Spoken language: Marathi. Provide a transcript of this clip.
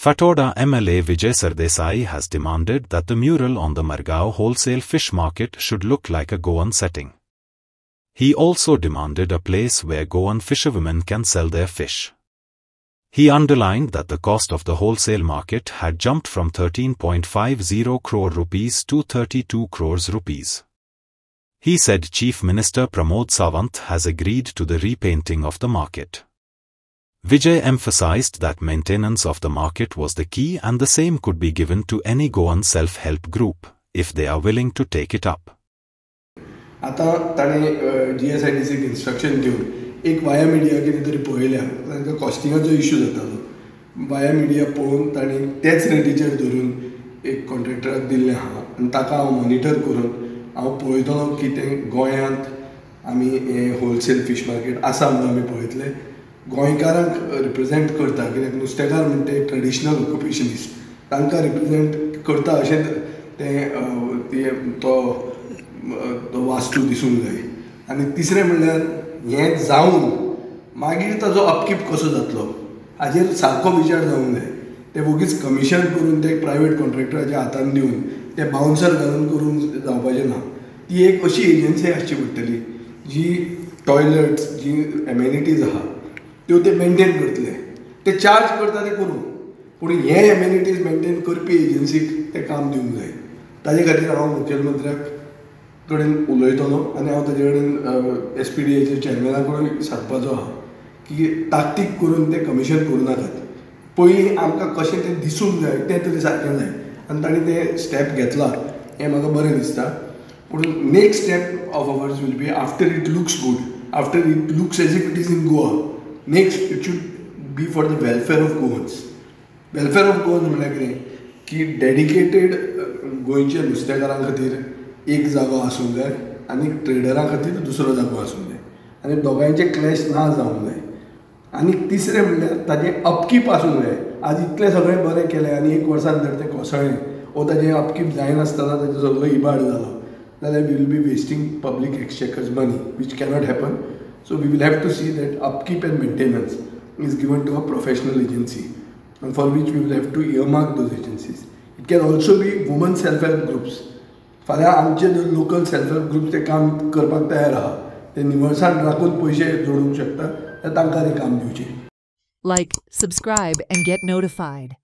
Fatorda MLA Vijay Sardesai has demanded that the mural on the Margao wholesale fish market should look like a Goan setting. He also demanded a place where Goan fisherwomen can sell their fish. He underlined that the cost of the wholesale market had jumped from 13.50 crore rupees to 32 crores rupees. He said Chief Minister Pramod Sawant has agreed to the repainting of the market. Vijay emphasized that maintenance of the market was the key and the same could be given to any Goan self-help group, if they are willing to take it up. आता ताणे GSIDCक इन्स्ट्रक्शन दिवन एक वाया मिडिया कितें तरी पळयल्या तांकां कॉस्टिंगाचो इश्यू जातालो वाया मिडिया पळोवन ताणी तेच रेटीचेर धरून एक कॉन्ट्रॅक्टराक दिल्लें आहा आनी ताका हांव मॉनिटर करून हांव पळयतलो की तें गोंयांत आमी हें होलसेल फीश मार्केट आसा म्हणून आमी पळयतले गोंयकारांक रिप्रेझेंट करता कित्याक नुस्तेकार म्हणटा ते ट्रेडिशनल ऑक्युपेशनिस्ट तांकां रिप्रेझेंट करता अशें तें तो वास्तू दिसूंक जाय आनी तिसरें म्हणल्यार हें जावन मागीर ताजो अपकीप कसो जातलो हाजेर सारको विचार जावंक जाय ते वगीच कमिशन करून ते प्रायवेट कॉन्ट्रॅक्टराच्या हातान दिवन ते बाउन्सर घालून करून जावपाचें ना ती एक अशी एजन्सी आसची पडटली जी टॉयलेट्स जी एमेनिटीज आहा त्यो ते मेंटेन करतले ते चार्ज करता ते करूं पूण हे एमेनिटीज मेंटेन करपी एजन्सीक ते काम दिवंक जाय ताजे खातीर हांव मुखेलमंत्र्याक कडेन उलयतलो आनी हांव ताजे कडेन SPDAच्या चॅरमॅना कडेन सांगपाचो आहा की ताकतीक करून ते कमिशन करूं नाकात पयलीं आमकां कशें तें दिसूंक जाय तें तरी सारकें जाय आनी ताणें तें स्टेप घेतला हें म्हाका बरें दिसता पूण next step of ours will be after it looks good after it looks as if it is in Goa next it should be for the welfare of Goans welfare of Goans म्हळ्यार कितें की डेडिकेटेड गोंयच्या नुस्तेकारां खातीर एक जागो आसूंक जाय आनी ट्रेडरां खातीर दुसरो जागो आसूंक जाय आनी दोगांयचे क्लॅश ना जावंक जाय आनी तिसरें म्हणल्यार ताजें अपकीप आसूंक जाय आज इतलें सगळें बरें केलें आनी एक वर्सान जर तें कोसळ्ळें वो ताजें अपकीप जायनासतना ताजो सगळो इबाड जालो जाल्यार we will be wasting public exchequer's money which cannot happen so we will have to see that upkeep and maintenance is given to a professional agency and for which we will have to earmark those agencies. It can also be women self-help groups. फाल्यां आमचे जे लोकल सेल्फ हेल्प ग्रुप्स ते काम करपाक तयार आहा ते निवळसाण राखून पयशे जोडूंक शकता तांकां ते काम दिवचें. Like, subscribe and get notified.